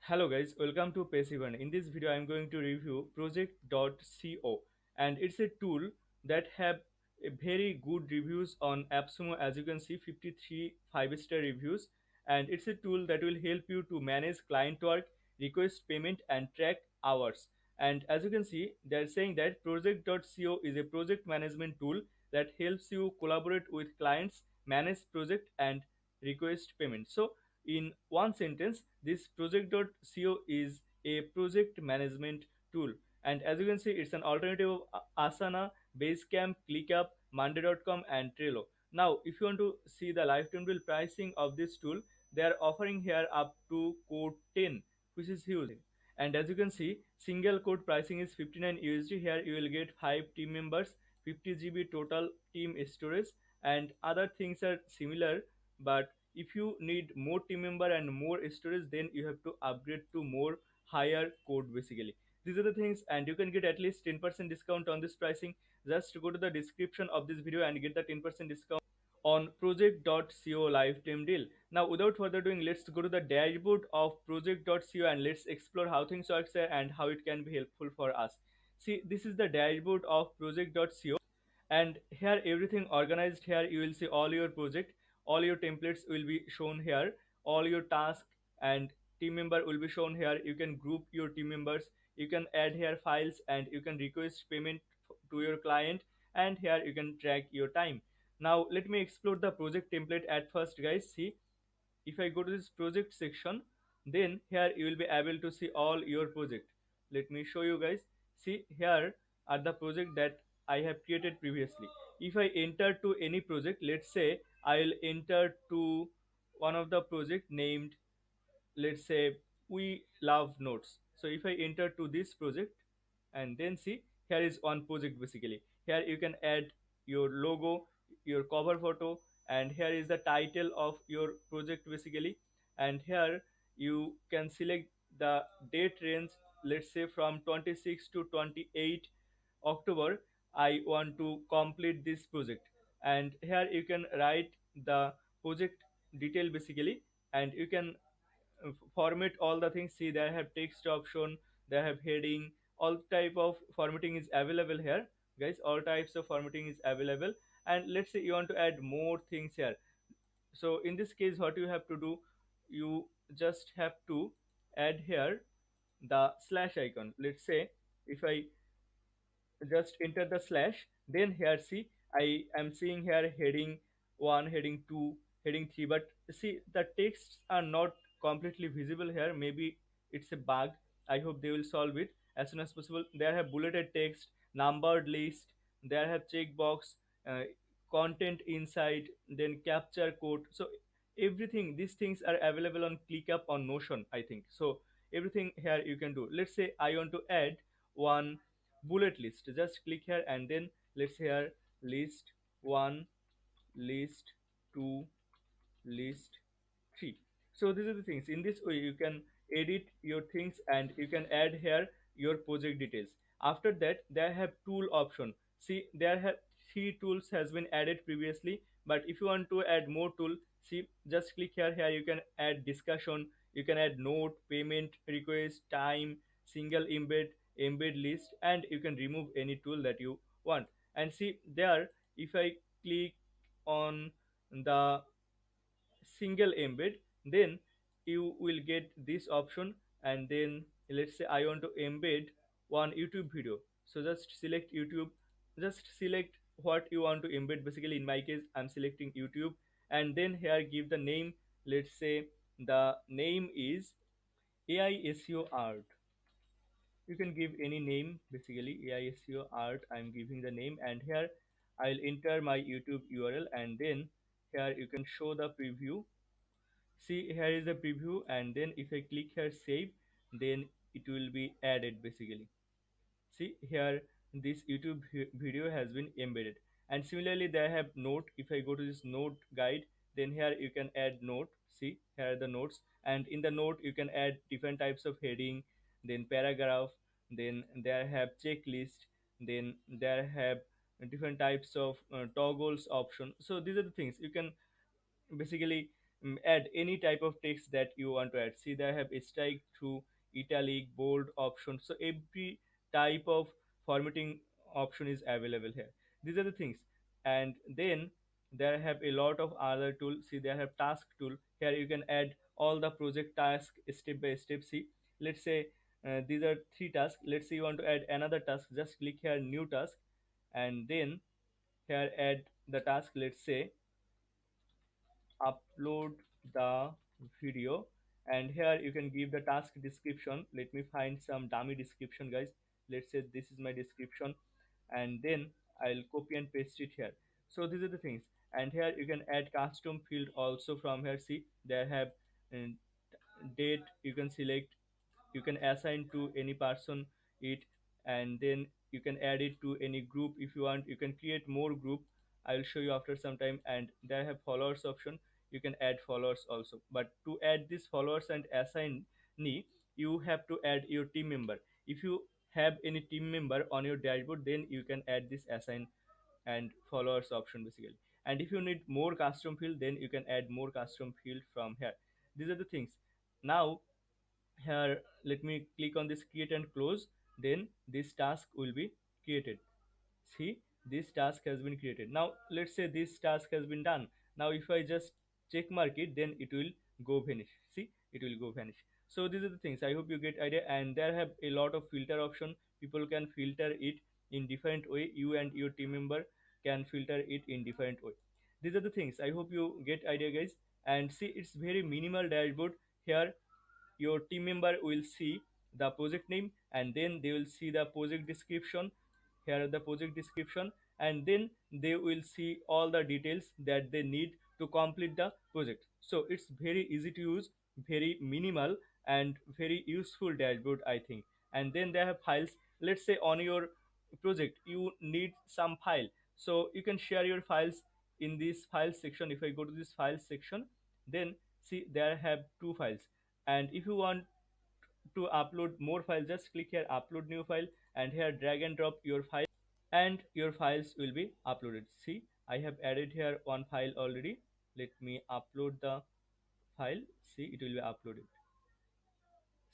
Hello guys, welcome to Passivern. In this video, I am going to review project.co, and it's a tool that have a very good reviews on AppSumo. As you can see, 53 5-star reviews, and it's a tool that will help you to manage client work, request payment, and track hours. And as you can see, they're saying that project.co is a project management tool that helps you collaborate with clients, manage project, and request payment. So in one sentence, this project.co is a project management tool. And as you can see, it's an alternative of Asana, Basecamp, ClickUp, Monday.com, and Trello. Now, if you want to see the lifetime bill pricing of this tool, they are offering here up to code 10, which is huge. And as you can see, single code pricing is 59 USD. Here you will get 5 team members, 50 GB total team storage, and other things are similar. But if you need more team member and more storage, then you have to upgrade to more higher code basically. These are the things, and you can get at least 10% discount on this pricing. Just go to the description of this video and get the 10% discount on project.co lifetime deal. Now, without further ado, let's go to the dashboard of project.co and let's explore how things work there and how it can be helpful for us. See, this is the dashboard of project.co, and here everything organized. Here you will see all your project, all your templates will be shown here, all your task and team member will be shown here. You can group your team members, you can add here files, and you can request payment to your client, and here you can track your time. Now let me explore the project template at first, guys. See, if I go to this project section, then here you will be able to see all your project. Let me show you guys. See, here are the project that I have created previously. If I enter to any project, let's say I'll enter to one of the project named, let's say, we love notes. So if I enter to this project, and then see, here is one project basically. Here you can add your logo, your cover photo, and here is the title of your project basically. And here you can select the date range, let's say from 26 to 28 October I want to complete this project. And here you can write the project detail basically, and you can format all the things. See, they have text option, they have heading, all type of formatting is available here, guys. All types of formatting is available. And let's say you want to add more things here. So in this case, what you have to do, you just have to add here the slash icon. Let's say if I just enter the slash, then here see, I am seeing here heading 1, heading 2, heading 3, but see the texts are not completely visible here. Maybe it's a bug. I hope they will solve it as soon as possible. There have bulleted text, numbered list, there have checkbox, uh, content inside, then capture code. So everything, these things are available on ClickUp on Notion, I think. So everything here you can do. Let's say I want to add one bullet list. Just click here, and then let's say here list 1, list 2, list 3. So these are the things. In this way you can edit your things, and you can add here your project details. After that, they have tool option. See, there have 3 tools has been added previously, but if you want to add more tool, see, just click here. Here you can add discussion, you can add note, payment, request, time, single embed, embed list, and you can remove any tool that you want. And see there, if I click on the single embed, then you will get this option. And then let's say I want to embed one YouTube video. So just select YouTube, just select what you want to embed. Basically in my case, I'm selecting YouTube, and then here give the name. Let's say the name is AI SEO art. You can give any name basically. AI SEO art, I'm giving the name, and here I'll enter my YouTube URL, and then here you can show the preview. See, here is the preview, and then if I click here save, then it will be added basically. See here, this YouTube video has been embedded. And similarly they have note. If I go to this note guide, then here you can add note. See, here are the notes, and in the note you can add different types of heading, then paragraph, then there have checklist, then there have different types of toggles option. So these are the things you can basically add any type of text that you want to add. See, they have strike through, italic, bold option. So every type of formatting option is available here. These are the things. And then there have a lot of other tools. See, they have task tool. Here you can add all the project task step by step. See, let's say these are three tasks. Let's say you want to add another task. Just click here new task, and then here add the task. Let's say upload the video, and here you can give the task description. Let me find some dummy description, guys. Let's say this is my description, and then I'll copy and paste it here. So these are the things. And here you can add custom field also from here. See, they have uh, date. You can select, you can assign to any person it, and then you can add it to any group if you want. You can create more group. I will show you after some time. And they have followers option. You can add followers also, but to add these followers and assign me, you have to add your team member. If you have any team member on your dashboard, then you can add this assign and followers option basically. And if you need more custom field, then you can add more custom field from here. These are the things. Now here let me click on this create and close. Then this task will be created. See, this task has been created. Now let's say this task has been done. Now if I just check mark it, then it will go vanish. See, it will go vanish. So these are the things. I hope you get idea. And there have a lot of filter option. People can filter it in different way. You and your team member can filter it in different way. These are the things. I hope you get idea, guys. And see, it's very minimal dashboard. Here your team member will see the project name, and then they will see the project description. Here are the project description, and then they will see all the details that they need to complete the project. So it's very easy to use, very minimal, and very useful dashboard, I think. And then they have files. Let's say on your project you need some file, so you can share your files in this file section. If I go to this file section, then see there have two files. And if you want to upload more files, just click here upload new file, and here drag and drop your file, and your files will be uploaded. See, I have added here one file already. Let me upload the file. See, it will be uploaded.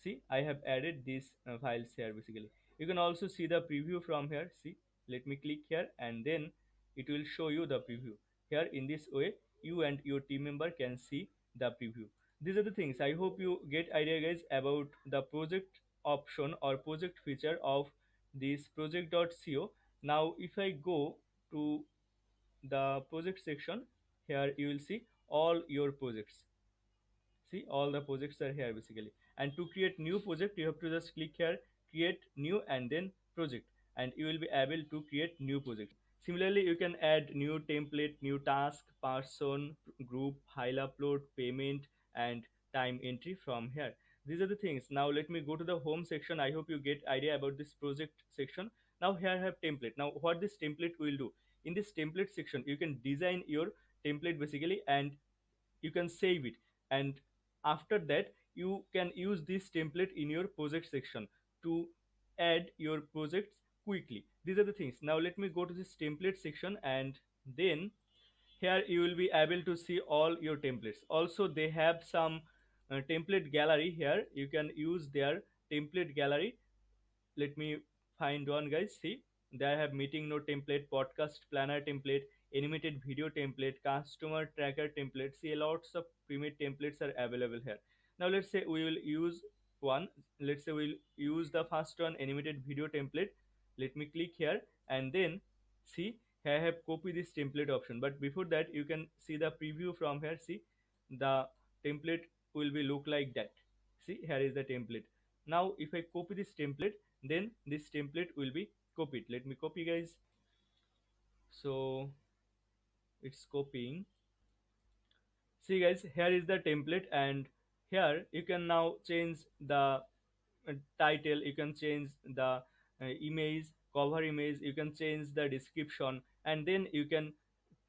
See, I have added these files here basically. You can also see the preview from here. See, let me click here, and then it will show you the preview. Here in this way you and your team member can see the preview. These are the things. I hope you get idea, guys, about the project option or project feature of this project.co. Now if I go to the project section, here you will see all your projects. See, all the projects are here basically. And to create new project, you have to just click here create new and then project, and you will be able to create new project. Similarly, you can add new template, new task, person, group, file upload, payment, and time entry from here. These are the things. Now let me go to the home section. I hope you get idea about this project section. Now here I have template. Now what this template will do, in this template section you can design your template basically, and you can save it. And after that you can use this template in your project section to add your projects quickly. These are the things. Now let me go to this template section, and then here you will be able to see all your templates. Also they have some template gallery. Here you can use their template gallery. Let me find one, guys. See, they have meeting note template, podcast planner template, animated video template, customer tracker template. See, lots of pre-made templates are available here. Now let's say we will use one. Let's say we'll use the first one, animated video template. Let me click here, and then see, here I have copy this template option. But before that you can see the preview from here. See, the template will be look like that. See, here is the template. Now if I copy this template, then this template will be copied. Let me copy, guys. So it's copying. See, guys, here is the template, and here you can now change the title. You can change the image, cover image. You can change the description, and then you can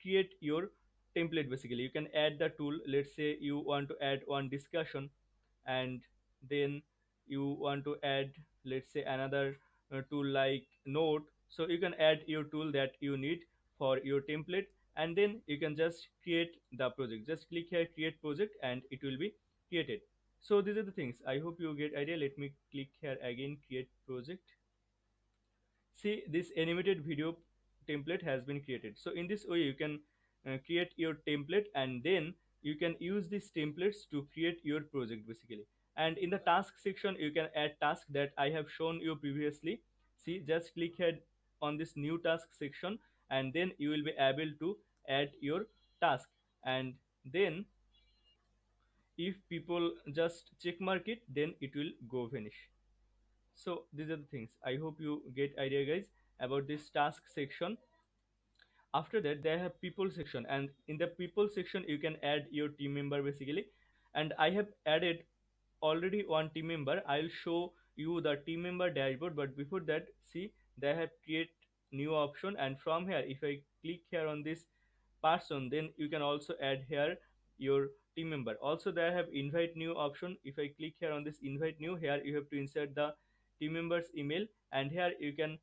create your template basically. You can add the tool. Let's say you want to add one discussion, and then you want to add, let's say, another tool like note. So you can add your tool that you need for your template, and then you can just create the project. Just click here create project and it will be created. So these are the things. I hope you get idea. Let me click here again create project. See, this animated video template has been created. So in this way you can create your template, and then you can use these templates to create your project basically. And in the task section you can add task that I have shown you previously. See, just click here on this new task section, and then you will be able to add your task. And then if people just check mark it, then it will go vanish. So these are the things. I hope you get idea guys about this task section. After that they have people section, and in the people section you can add your team member basically. And I have added already one team member. I'll show you the team member dashboard, but before that, see, they have create new option, and from here if I click here on this person, then you can also add here your team member. Also they have invite new option. If I click here on this invite new, here you have to insert the team member's email, and here you can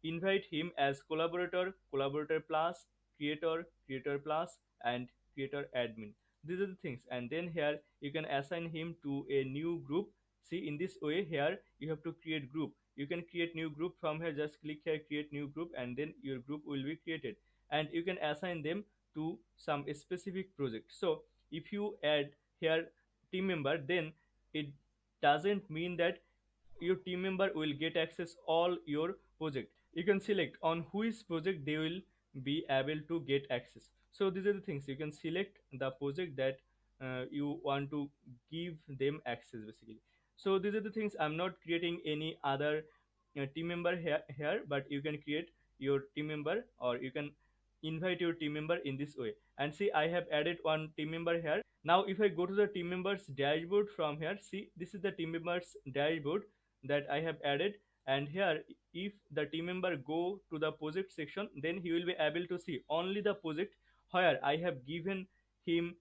invite him as collaborator, collaborator plus, creator, creator plus, and creator admin. These are the things. And then here you can assign him to a new group. See, in this way here you have to create group. You can create new group from here. Just click here create new group, and then your group will be created, and you can assign them to some specific project. So if you add here team member, then it doesn't mean that your team member will get access all your project. You can select on which project they will be able to get access. So these are the things. You can select the project that you want to give them access basically. So these are the things. I'm not creating any other team member here, but you can create your team member, or you can invite your team member in this way. And see, I have added one team member here. Now if I go to the team members dashboard from here, see, this is the team members dashboard that I have added. And here if the team member go to the project section, then he will be able to see only the project where I have given him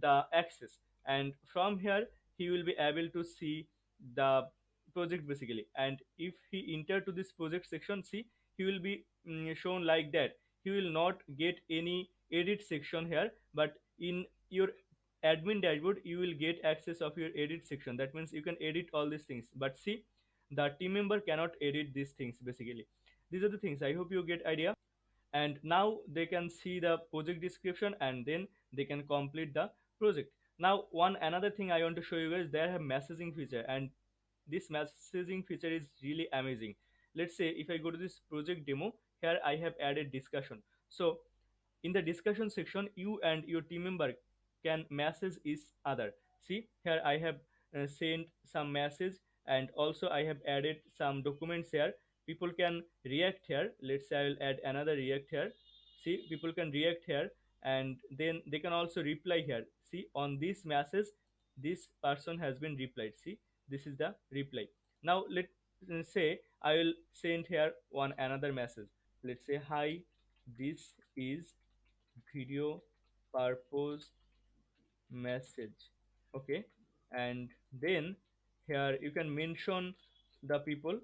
the access. And from here he will be able to see the project basically. And if he enter to this project section, see, he will be shown like that. He will not get any edit section here, but in your admin dashboard you will get access of your edit section. That means you can edit all these things. But see, the team member cannot edit these things basically. These are the things. I hope you get idea. And now they can see the project description, and then they can complete the project. Now one another thing I want to show you guys, they have messaging feature, and this messaging feature is really amazing. Let's say if I go to this project demo, here I have added discussion. So in the discussion section you and your team member can message each other. See, here I have sent some message, and also I have added some documents here. People can react here. Let's say I will add another react here. See, people can react here, and then they can also reply here. See, on this message this person has been replied. See, this is the reply. Now let's say I will send here one another message. Let's say, hi, this is video purpose message. Okay. And then here you can mention the people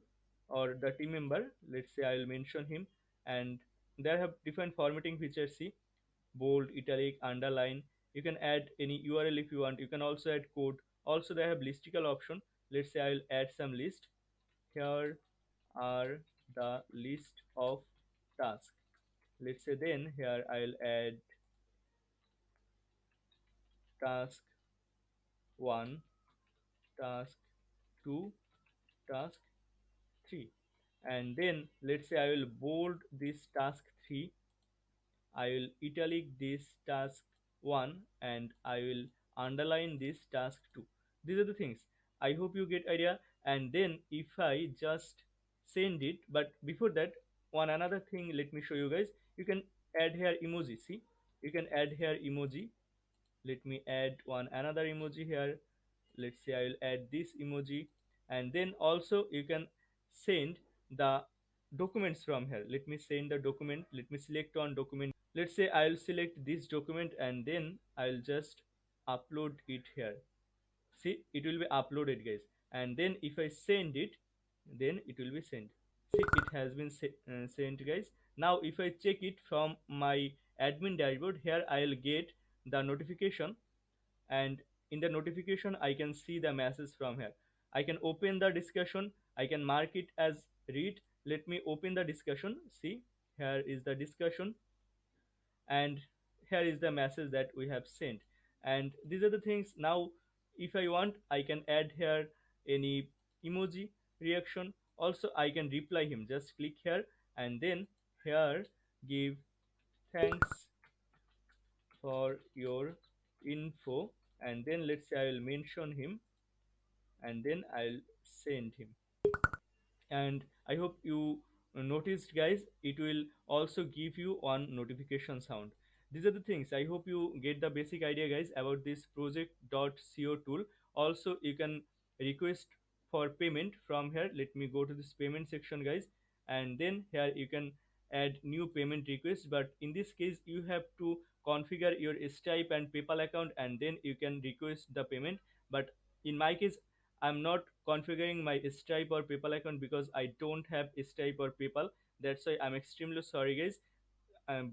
or the team member. Let's say I will mention him, and there have different formatting features. See, bold, italic, underline. You can add any URL if you want. You can also add code. Also they have listicle option. Let's say I will add some list. Here are the list of tasks. Let's say then here I will add task 1, task 2, task 3. And then let's say I will bold this task 3, I will italic this task 1, and I will underline this task 2. These are the things. I hope you get idea. And then if I just send it, but before that, one another thing, let me show you guys. You can add here emoji. See, you can add here emoji. Let me add one another emoji here. Let's say I will add this emoji. And then also you can send the documents from here. Let me send the document. Let me select one document. Let's say I'll select this document, and then I'll just upload it here. See, it will be uploaded guys. And then if I send it, then it will be sent. See, it has been sent guys. Now if I check it from my admin dashboard. Here I'll get the notification, and in the notification I can see the message from here. I can open the discussion, I can mark it as read. Let me open the discussion. See, here is the discussion, and here is the message that we have sent. And these are the things. Now if I want, I can add here any emoji reaction. Also I can reply him. Just click here, and then here give thanks for your info, and then let's say I will mention him, and then I'll send him. And I hope you noticed, guys, it will also give you one notification sound. These are the things. I hope you get the basic idea, guys, about this project.co tool. Also you can request for payment from here. Let me go to this payment section, guys, and then here you can add new payment request. But in this case you have to configure your Stripe and PayPal account, and then you can request the payment. But in my case, I'm not configuring my Stripe or PayPal account because I don't have Stripe or PayPal. That's why I'm extremely sorry, guys.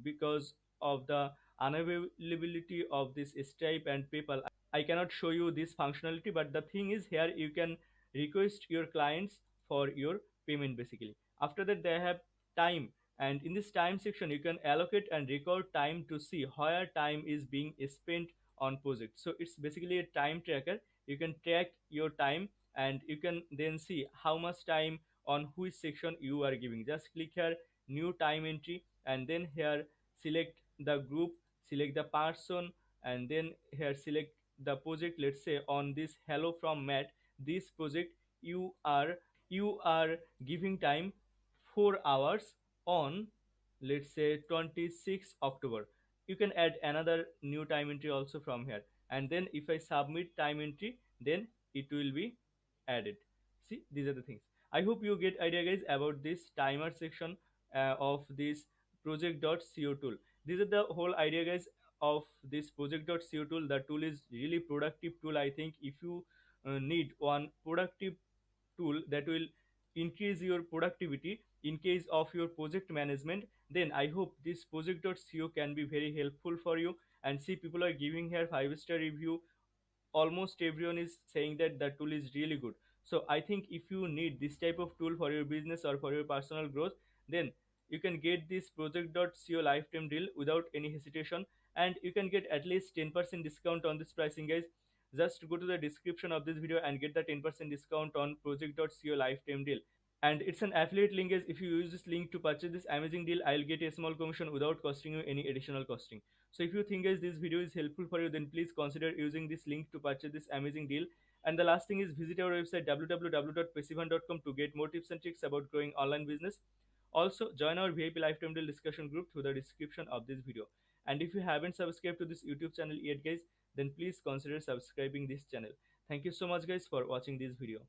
Because of the unavailability of this Stripe and PayPal, I cannot show you this functionality. But the thing is, here you can request your clients for your payment basically. After that, they have time, and in this time section you can allocate and record time to see where time is being spent on project. So it's basically a time tracker. You can track your time, and you can then see how much time on which section you are giving. Just click here, new time entry, and then here select the group, select the person, and then here select the project. Let's say on this hello from Matt, this project, you are giving time 4 hours on, let's say, 26 October. You can add another new time entry also from here, and then if I submit time entry, then it will be added. See, these are the things. I hope you get idea, guys, about this timer section of this project.co tool. These are the whole idea, guys, of this project.co tool. The tool is really productive tool. I think if you need one productive tool that will increase your productivity in case of your project management, then I hope this project.co can be very helpful for you. And see, people are giving here 5-star review. Almost everyone is saying that the tool is really good. So I think if you need this type of tool for your business or for your personal growth, then you can get this project.co lifetime deal without any hesitation, and you can get at least 10% discount on this pricing, guys. Just go to the description of this video and get the 10% discount on project.co lifetime deal. And it's an affiliate link, guys. If you use this link to purchase this amazing deal, I'll get a small commission without costing you any additional costing. So if you think, guys, this video is helpful for you, then please consider using this link to purchase this amazing deal. And the last thing is, visit our website www.passivern.com to get more tips and tricks about growing online business. Also join our VIP lifetime deal discussion group through the description of this video. And if you haven't subscribed to this YouTube channel yet, guys, then please consider subscribing this channel. Thank you so much, guys, for watching this video.